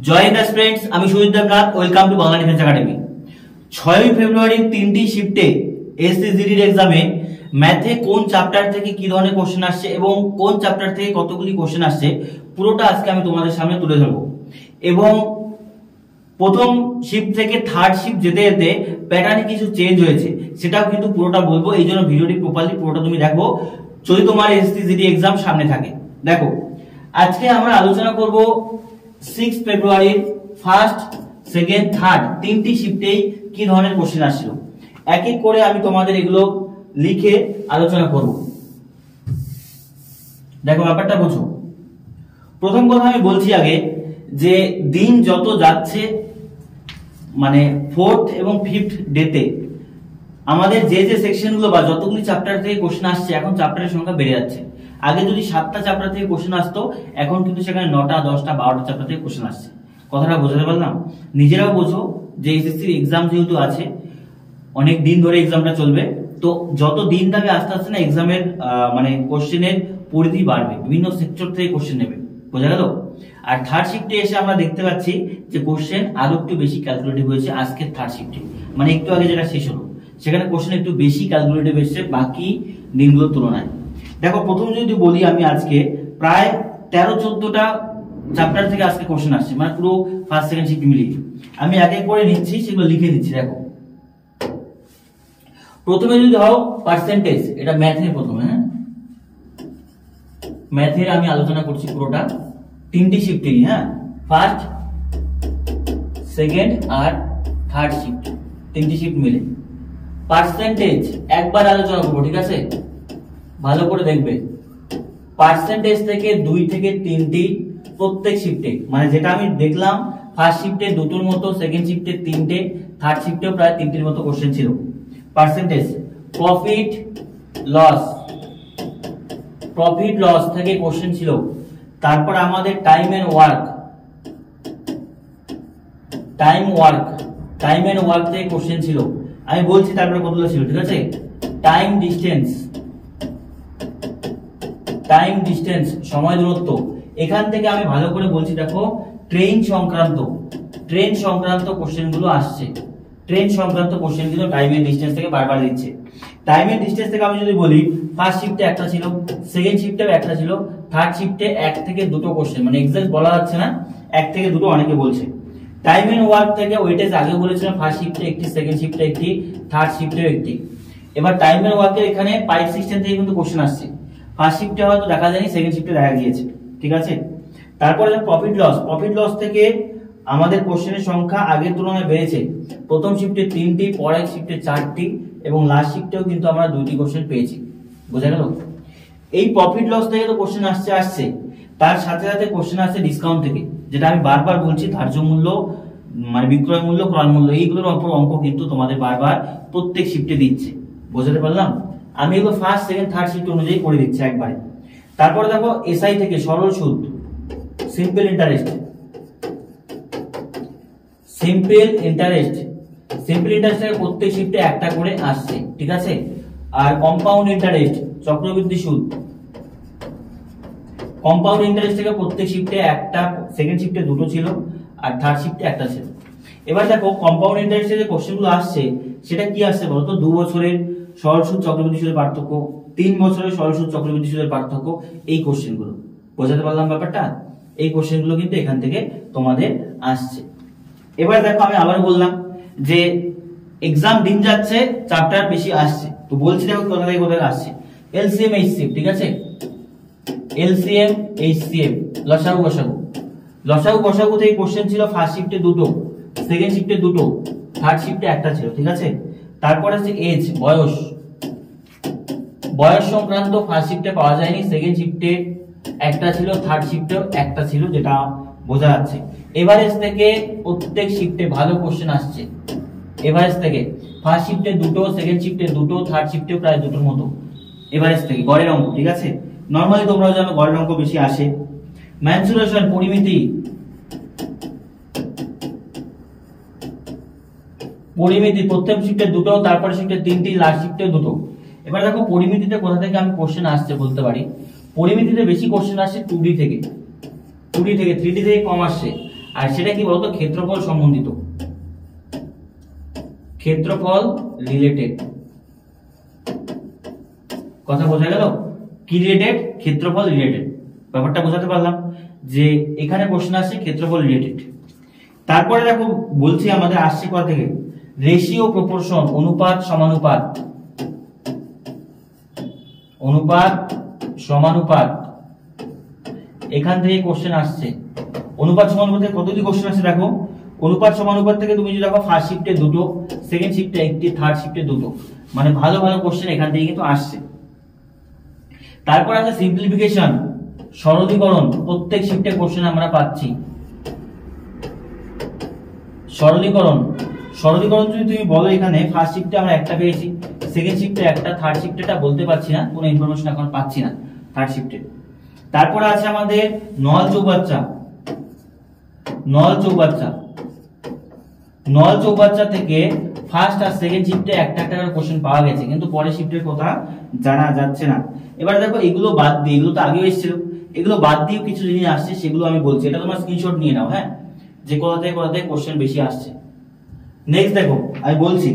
জয় Hind friends, আমি Sujit Debnath. Welcome to Bangla defence academy. 6ই February 3টি শিফটে এসএসজিডির এক্সামে ম্যাথে কোন চ্যাপ্টার থেকে কি ধরনের কোশ্চেন আসছে এবং কোন চ্যাপ্টার থেকে কতগুলি কোশ্চেন আসছে পুরোটা আজকে আমি তোমাদের সামনে তুলে ধরবো। এবং প্রথম শিফট থেকে থার্ড শিফট যেতে যেতে প্যাটার্নে কিছু চেঞ্জ হয়েছে, সেটাও কিন্তু পুরোটা বলবো। এই জন্য ভিডিওটি প্রপারলি পুরোটা তুমি দেখো যদি তোমার এসএসজিডি এক্সাম সামনে থাকে। দেখো, আজকে আমরা আলোচনা করব 6 ফেব্রুয়ারির ফার্স্ট, সেকেন্ড, থার্ড তিনটি শিফটেই কি ধরনের কোশ্চেন আসছিল। এক এক করে আমি তোমাদের এগুলো লিখে আলোচনা করব। দেখো, ব্যাপারটা বোঝো। প্রথম কথা আমি বলছি আগে যে দিন যত যাচ্ছে, মানে ফোর্থ এবং ফিফথ ডেতে আমাদের যে যে সেকশনগুলো বা যতগুলি চ্যাপ্টার থেকে কোশ্চেন আসছে, এখন চ্যাপ্টারের সংখ্যা বেড়ে যাচ্ছে। আগে যদি 7টা চ্যাপ্টার থেকে কোশ্চেন আসতো, এখন কিন্তু সেখানে 9টা, 10টা, 12টা চ্যাপ্টার থেকে কোশ্চেন আসছে। কথাটা বোঝাতে পারলাম? নিজেরাও বোঝো যে এসএসসির এক্সাম যেহেতু আছে, অনেক দিন ধরে এক্সামটা চলবে, তো যত দিন যাবে আস্তে আস্তে না এক্সামের মানে কোশ্চেনের পরিধি বাড়বে, বিভিন্ন সেক্টর থেকে কোশ্চেন নেবে। বোঝা গেল? আর থার্ড শিফটে এসে আমরা দেখতে পাচ্ছি যে কোশ্চেন আরো একটু বেশি ক্যালকুলেটিভ হয়েছে আজকের থার্ড শিফটে, মানে একটু আগে যেটা শেষ হলো সেখানে কোশ্চেন একটু বেশি ক্যালকুলেটিভ এসেছে বাকি দিনগুলোর তুলনায়। দেখো, প্রথম যদি বলি আমি, আজকে প্রায় 13-14টা চ্যাপ্টার থেকে আজকে কোশ্চেন আসছে, মানে পুরো ফার্স্ট সেকেন্ড শিফট মিলিয়ে। আমি এক এক করে নিচ্ছি, সেগুলো লিখে দিচ্ছি। দেখো, প্রথমে যদি হও পার্সেন্টেজ, এটা ম্যাথের প্রথমে, হ্যাঁ ম্যাথের আমি আলোচনা করছি পুরোটা তিনটি শিফটে, হ্যাঁ ফার্স্ট, সেকেন্ড আর থার্ড শিফট, তিনটি শিফট মিলে পার্সেন্টেজ একবার আলোচনা করবো, ঠিক আছে? ভালো করে দেখবে। পার্সেন্টেজ থেকে 2 থেকে 3টি প্রত্যেক শিফটে, মানে যেটা আমি দেখলাম ফার্স্ট শিফটে দুটোর মতো, সেকেন্ড শিফটে 3টে, থার্ড শিফটেও প্রায় 3টির মতো কোশ্চেন ছিল। পার্সেন্টেজ প্রফিট লস থেকে কোশ্চেন ছিল। তারপর আমাদের টাইম এন্ড ওয়ার্ক থেকে কোশ্চেন ছিল। আমি বলছি তারপরে কতগুলো ছিল, ঠিক আছে? টাইম ডিস্টেন্স সময় দূরত্ব, এখান থেকে আমি ভালো করে বলছি। দেখো, ট্রেন সংক্রান্ত কোশ্চেন গুলো আসছে। ট্রেন সংক্রান্ত কোশ্চেন গুলো টাইম এন্ড ডিস্টেন্স থেকে বারবার দিচ্ছে। টাইম এন্ড ডিস্টেন্স থেকে আমি যদি বলি, ফার্স্ট শিফটে একটা ছিল, সেকেন্ড শিফটেও একটা ছিল, থার্ড শিফটে 1 থেকে 2টো কোশ্চেন, মানে এক্সাক্ট বলা যাচ্ছে না, 1 থেকে 2টো অনেকে বলছে। টাইম এন্ড ওয়ার্ক থেকে ওয়েটেজ আগে বলেছিলাম, ফার্স্ট শিফটে একটি, সেকেন্ড শিফটে একটি, থার্ড শিফটেও একটি। এবার টাইম এন্ড ওয়ার্কের এখানে পাইপ সিস্টেম থেকে কিন্তু কোশ্চেন আসছে। ফার্স্ট শিফটে হয়তো দেখা যায়নি, সেকেন্ড শিফটে দেখা গিয়েছে, ঠিক আছে? তারপরে প্রফিট লস থেকে আমাদের কোশ্চেনের সংখ্যা আগের তুলনায় বেড়েছে। প্রথম শিফটে 3টি, পরের শিফটে 4টি এবং লাস্ট শিফটেও কিন্তু আমরা 2টি কোশ্চেন পেয়েছি। বোঝা গেল? এই প্রফিট লস থেকে তো কোশ্চেন আসছে, তার সাথে সাথে কোশ্চেন আসছে ডিসকাউন্ট থেকে, যেটা আমি বারবার বলছি, ধার্য মূল্য মানে বিক্রয় মূল্য, ক্রয় মূল্য, এইগুলোর অপর অঙ্ক কিন্তু তোমাদের বারবার প্রত্যেক শিফটে দিচ্ছে। বোঝাতে পারলাম? আমি এগুলো ফার্স্ট, সেকেন্ড, থার্ড শিফট অনুযায়ী করে দিচ্ছি একবারে। তারপরে দেখো, এসআই থেকে সরল সুদ, সিম্পল ইন্টারেস্ট থেকে প্রত্যেক শিফটে একটা করে আসছে, ঠিক আছে? আর কম্পাউন্ড ইন্টারেস্ট, চক্রবৃদ্ধি সুদ, কম্পাউন্ড ইন্টারেস্ট থেকে প্রত্যেক শিফটে একটা, সেকেন্ড শিফটে 2টো ছিল আর থার্ড শিফটে একটা ছিল। এবার দেখো, কম্পাউন্ড ইন্টারেস্টে যে কোশ্চেনগুলো আসছে সেটা কি আসছে বলতো? 2 বছরের সরল সুদ চক্রবৃদ্ধি সুদের পার্থক্য, 3 বছরের সরল সুদ চক্রবৃদ্ধি সুদের পার্থক্য, এই কোশ্চেনগুলো। বোঝাতে পারলাম ব্যাপারটা? এই কোশ্চেনগুলো কিন্তু এখান থেকে তোমাদের আসছে। এবার দেখো, আমি আবার বললাম যে এক্সাম দিন যাচ্ছে, চ্যাপ্টার বেশি আসছে, তো বলছি দেখো কোথা থেকে কোথায় আসছে। এলসিএম এইচসিএফ, ঠিক আছে? এলসিএম এইচসিএফ, লসাগু গসাগু থেকে কোশ্চেন ছিল। ফার্স্ট শিফটে 2টো, সেকেন্ড শিফটে 2টো, থার্ড শিফটে একটা ছিল, ঠিক আছে? তারপর আছে এজ, বয়স সংক্রান্ত ফার্স্ট শিফটে পাওয়া যায়নি, সেকেন্ড শিফটে একটা ছিল, থার্ড শিফটেও একটা ছিল, যেটা বোঝা যাচ্ছে। এভারেজ থেকে প্রত্যেক শিফটে ভালো কোশ্চেন আসছে। এভারেজ থেকে ফার্স্ট শিফটে 2টো, সেকেন্ড শিফটে 2টো, থার্ড শিফটে প্রায় 2টোর মতো এভারেজ থেকে। গড়ের অঙ্ক, ঠিক আছে? নরমালি তোমরা জানো গড়ের অঙ্ক বেশি আসে। ম্যানসুরেশন, পরিমিতি প্রথম শিফটে 2টো, তারপর শিফটে 3টি, লাস্ট শিফটে 2টো। এবার দেখো, পরিমিতিতে কোথা থেকে আমি কোশ্চেন আসছে বলতে পারি। পরিমিতিতে বেশি কোশ্চেন আসছে 2D থেকে, 3D থেকে কম আসছে। আর সেটা কি বলতো, ক্ষেত্রফল সম্বন্ধিত, ক্ষেত্রফল রিলেটেড। কথা বোঝা গেল? কি রিলেটেড? ক্ষেত্রফল রিলেটেড। ব্যাপারটা বোঝাতে পারলাম যে এখানে কোশ্চেন আসছে ক্ষেত্রফল রিলেটেড। তারপরে দেখো বলছি আমাদের আসছে কোথা থেকে, রেশিও প্রপোর্শন, অনুপাত সমানুপাত, অনুপাত সমানুপাত, এখান থেকে কোশ্চেন আসছে। অনুপাত সমানুপাত থেকে কতগুলি কোশ্চেন আসছে দেখো, অনুপাত সমানুপাত থেকে তুমি যদি দেখো ফার্স্ট শিফটে দুটো, সেকেন্ড শিফটে একটি, থার্ড শিফটে দুটো, মানে ভালো ভালো কোশ্চেন এখান থেকে কিন্তু আসছে। তারপর আছে সিম্পলিফিকেশন, সরলীকরণ, প্রত্যেক শিফটে কোশ্চেন আমরা পাচ্ছি। সরলীকরণ, সরলীকরণ যদি তুমি বলো এখানে ফার্স্ট শিফটে আমরা একটা পেয়েছি, সেকেন্ড শিফটে একটা, থার্ড শিফটেটা বলতে পারছি না, কোনো ইনফরমেশন এখন পাচ্ছি না থার্ড শিফটে। তারপরে আছে আমাদের নল চৌবাচ্চা, নল চৌবাচ্চা, নল চৌবাচ্চা থেকে ফার্স্ট আর সেকেন্ড শিফটে একটা একটা করে কোশ্চেন পাওয়া গেছে, কিন্তু পরের শিফটের কথা জানা যাচ্ছে না। এবার দেখো এগুলো বাদ দিয়ে, এগুলো তো আগেও এসেছিল, এগুলো বাদ দিয়েও কিছু জিনিস আসছে, সেগুলো আমি বলছি, এটা তোমার স্ক্রিনশট নিয়ে নাও, হ্যাঁ, যে কোথা থেকে কোশ্চেন বেশি আসছে। নেক্সট দেখো আমি বলছি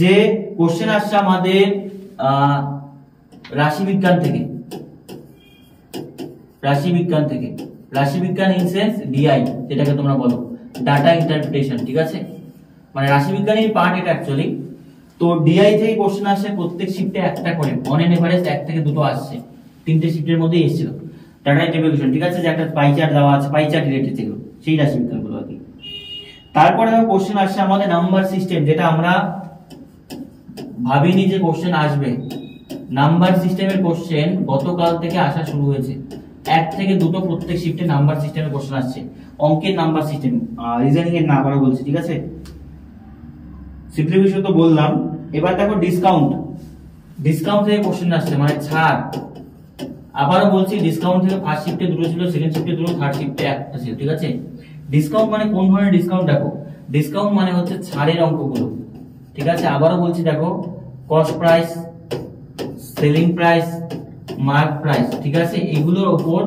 যে কোশ্চেন আসছে আমাদের রাশিবিজ্ঞান থেকে, রাশিবিজ্ঞান থেকে, রাশিবিজ্ঞান ইন সেন্স ডিআই, যেটাকে তোমরা বলো ডাটা ইন্টারপ্রিটেশন, ঠিক আছে, মানে রাশিবিজ্ঞানের পার্ট এটা অ্যাকচুয়ালি। তো ডিআই থেকে কোশ্চেন আসে প্রত্যেক শিফটে একটা করে, অন এন এভারেজ এক থেকে দুটো আসছে, তিনটে শিফটের মধ্যেই এসেছিল ডাটা ইন্টারপ্রিটেশন, ঠিক আছে, যে একটা পাই চার্ট দেওয়া আছে, পাই চার্ট রিলেটেড যেগুলো, সেই রাশিবিজ্ঞানগুলো আর কি। তারপরে কোশ্চেন আসছে আমাদের নাম্বার সিস্টেম, যেটা আমরা ভাবিনি যে কোশ্চেন আসবে। নাম্বার সিস্টেমের কোশ্চেন গতকাল থেকে আসা শুরু হয়েছে, এক থেকে দুটো প্রত্যেক শিফটে নাম্বার সিস্টেমের কোশ্চেন আসছে, অঙ্কের নাম্বার সিস্টেম, রিজনিং এর না করা বলছি, ঠিক আছে। সিম্পলিফিকেশন তো বললাম। এবার দেখো ডিসকাউন্ট, ডিসকাউন্ট থেকে কোশ্চেন আসছে, মানে ছাড়। আবারও বলছি, ডিসকাউন্ট থেকে ফার্স্ট শিফটে দুটো ছিল, সেকেন্ড শিফটে দুটো, থার্ড শিফটে একটা ছিল, ঠিক আছে। ডিসকাউন্ট মানে কোন ধরনের ডিসকাউন্ট দেখো, ডিসকাউন্ট মানে হচ্ছে ছাড়ের অঙ্কগুলো, ঠিক আছে। আবারও বলছি দেখো, cost price, selling price, mark price, ঠিক আছে, এগুলোর উপর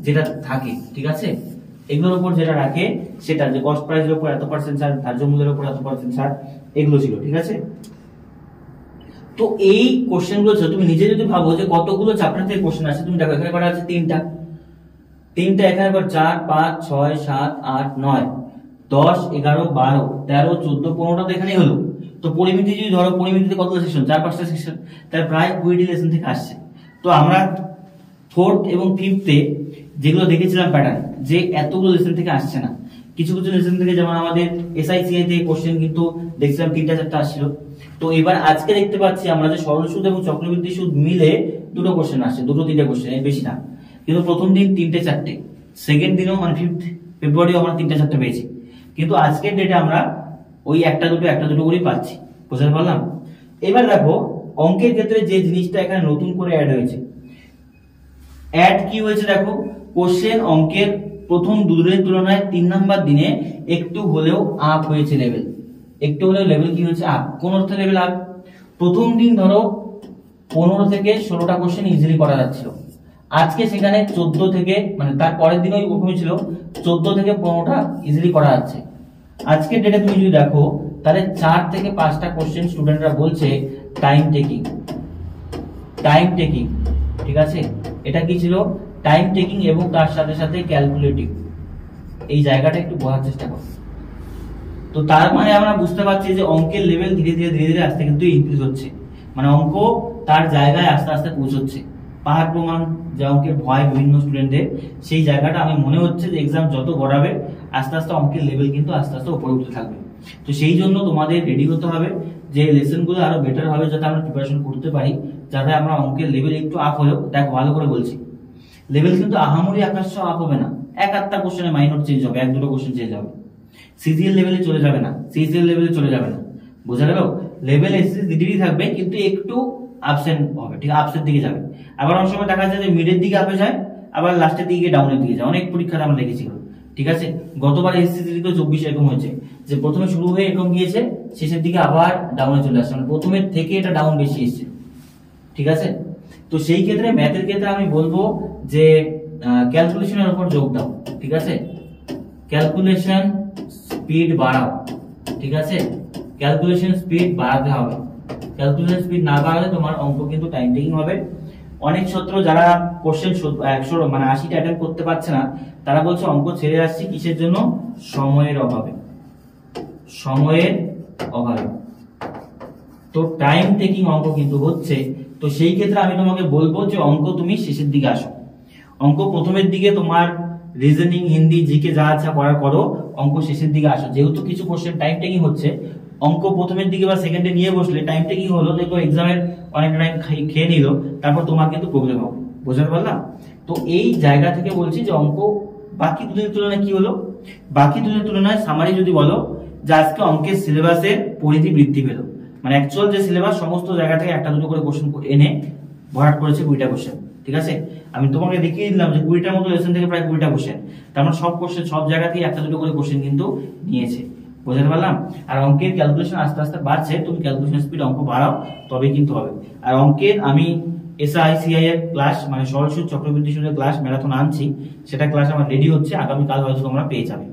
যেটা থাকে, ঠিক আছে, এগুলোর উপর যেটা রাখে সেটা, যে কস্ট প্রাইসের উপর এত পার্সেন্ট ছাড়, ধার্য মূল্যের উপর এত পার্সেন্ট ছাড়, এগুলো ছিল, ঠিক আছে। তো এই কোশ্চেন গুলো তুমি নিজে যদি ভাবো যে কতগুলো চ্যাপ্টার থেকে কোশ্চেন আসে, তুমি দেখো এখানে কটা আছে, তিনটা, তিনটা, এখানে 4 5 6 7 8 9 10 11 12 13 14 15টা তো এখানেই হলো। তো পরিমিতি যদি ধরো, পরিমিতিতে কত সেকশন, 4-5টা সেকশন, তাহলে প্রায় 20টি লেসন থেকে আসছে। তো আমরা ফোর্থ এবং ফিফথে যেগুলো দেখেছিলাম প্যাটার্ন, যে এতগুলো লেসন থেকে আসছে না, কিছু কিছু লেসন থেকে, যেমন আমাদের এসআইসিআই থেকে কোশ্চেন কিন্তু দেখছিলাম 3-4টা আসছিল। তো এবার আজকে দেখতে পাচ্ছি আমরা যে সরল সুদ এবং চক্রবৃদ্ধি সুদ মিলে দুটো কোশ্চেন আসছে, 2-3টে কোশ্চেন, এর বেশি না। কিন্তু প্রথম দিন 3-4টে, সেকেন্ড দিনও মানে 5th ফেব্রুয়ারিও আমরা 3-4টে পেয়েছি, কিন্তু আজকের ডেটে আমরা ওই একটা দুটো করেই পাচ্ছি। বুঝতে পারলাম? এবার দেখো অঙ্কের ক্ষেত্রে যে জিনিসটা এখানে নতুন করে অ্যাড হয়েছে, অ্যাড কি হয়েছে দেখো, কোশ্চেন অঙ্কের প্রথম দুদিনের তুলনায় 3 নাম্বার দিনে একটু হলেও আপ হয়েছে লেভেল, একটু হলেও লেভেল কি হয়েছে, আপ। কোন অর্থে লেভেল আপ? প্রথম দিন ধরো 15 থেকে 16টা কোশ্চেন ইজিলি করা যাচ্ছিল, আজকে সেখানে 14 থেকে, মানে তার পরের দিন ওই রকমই ছিল, 14 থেকে 15টা ইজিলি করা যাচ্ছে। আজকের ডেটে তুমি যদি দেখো, তাহলে 4 থেকে 5টা কোশ্চেন স্টুডেন্টরা বলছে টাইম টেকিং, টাইম টেকিং, ঠিক আছে। এটা কি ছিল? টাইম টেকিং, এবং তার সাথে সাথে ক্যালকুলেটিভ। এই জায়গাটা একটু বোঝার চেষ্টা করো। তো তার মানে আমরা বুঝতে পারছি যে অঙ্কের লেভেল ধীরে ধীরে আস্তে কিন্তু ইনক্রিজ হচ্ছে, মানে অঙ্ক তার জায়গায় আস্তে আস্তে পৌঁছচ্ছে। পাহাড় প্রমাণ যে অঙ্কের ভয় বিভিন্ন স্টুডেন্টদের, সেই জায়গাটা আমি মনে হচ্ছে যে এক্সাম যত গড়াবে আস্তে আস্তে অঙ্কের লেভেল কিন্তু আস্তে আস্তে উপরে উঠতে থাকবে। তো সেই জন্য তোমাদের রেডি হতে হবে যে লেসনগুলো আরো বেটার হবে, যাতে আমরা প্রিপারেশন করতে পারি, যাতে আমরা অঙ্কের লেভেল একটু আপ হলেও, দেখো ভালো করে বলছি, লেভেল কিন্তু আহামরি আকাশ আপ হবে না, 1-8টা কোশ্চেনে মাইনর চেঞ্জ হবে, 1-2টো কোশ্চেন চেঞ্জ হবে, সিজিএল লেভেলে চলে যাবে না, সিজিএল লেভেলে চলে যাবে না। বোঝা গেল? লেভেল এসএসসি ডিগ্রি থাকবে, কিন্তু একটু আপসেন্ট হবে, ঠিক আছে, আপসের দিকে যাবে। আবার অনেক সময় দেখা যায় যে মিডের দিকে আপে যায়, আবার লাস্টের দিকে ডাউনের দিকে যায়, অনেক পরীক্ষাতে আমরা দেখেছি, ঠিক আছে। গতবার এসএসসি 24 এরকম হয়েছে যে প্রথমে শুরু হয়ে এরকম গিয়েছে, শেষের দিকে আবার ডাউনে চলে আসছে, মানে প্রথমের থেকে এটা ডাউন বেশি এসেছে, ঠিক আছে। তো সেই ক্ষেত্রে ম্যাথের ক্ষেত্রে আমি বলবো যে ক্যালকুলেশনের উপর যোগ দাও, ঠিক আছে, ক্যালকুলেশন স্পিড বাড়াও, ঠিক আছে, ক্যালকুলেশন স্পিড বাড়াতে হবে। ক্যালকুলেশন স্পিড না বাড়ালে তোমার অঙ্ক কিন্তু টাইম টেকিং হবে। অনেক ছাত্র যারা কোশ্চেন 100 মানে 80টা অ্যাটেম্প করতে পারছে না, তারা বলছে অঙ্ক ছেড়ে আসছি কিসের জন্য? সময়ের অভাবে, সময়ের অভাবে। তো টাইম টেকিং অঙ্ক কিন্তু হচ্ছে। তো সেই ক্ষেত্রে আমি তোমাকে বলবো যে অঙ্ক তুমি শেষের দিকে আসো। অঙ্ক প্রথমের দিকে তোমার রিজনিং, হিন্দি, জিকে যা আছে করার করো, অঙ্ক শেষের দিকে আসো। যেহেতু কিছু কোশ্চেন টাইম টেকিং হচ্ছে, অঙ্ক প্রথমের দিকে বা সেকেন্ডে নিয়ে বসলে টাইম টেকিং হলো, দেখো এক্সামের অনেক টাইম খেয়ে নিল, তারপর তোমার কিন্তু প্রবলেম হবে। বুঝতে পারলাম? তো এই জায়গা থেকে বলছি যে অঙ্ক বাকি দুদিনের তুলনায় কি হলো, বাকি দুদিনের তুলনায় সামারি যদি বলো যে আজকে অঙ্কের সিলেবাসের পরিধি বৃদ্ধি পেল, মানে অ্যাকচুয়াল যে সিলেবাস সমস্ত জায়গা থেকে একটা দুটো করে কোশ্চেন এনে ভরাট করেছে 20টা কোশ্চেন, ঠিক আছে। আমি তোমাকে দেখিয়ে দিলাম যে 20টার মতো লেসন থেকে প্রায় 20টা কোশ্চেন, তার মানে সব কোশ্চেন সব জায়গা থেকে একটা দুটো করে কোশ্চেন কিন্তু নিয়েছে। বুঝতে পারলাম? আর অঙ্কের ক্যালকুলেশন আস্তে আস্তে বাড়ছে, তুমি ক্যালকুলেশন স্পিড অঙ্ক বাড়াও, তবেই কিন্তু হবে। আর অঙ্কের আমি এসআইসিআই এর ক্লাস, মানে সরল সুদ, চক্রবৃদ্ধি সুদের ক্লাস ম্যারাথন আনছি, সেটা ক্লাস আমার রেডি হচ্ছে, আগামীকাল হয়তো তোমরা পেয়ে যাবে।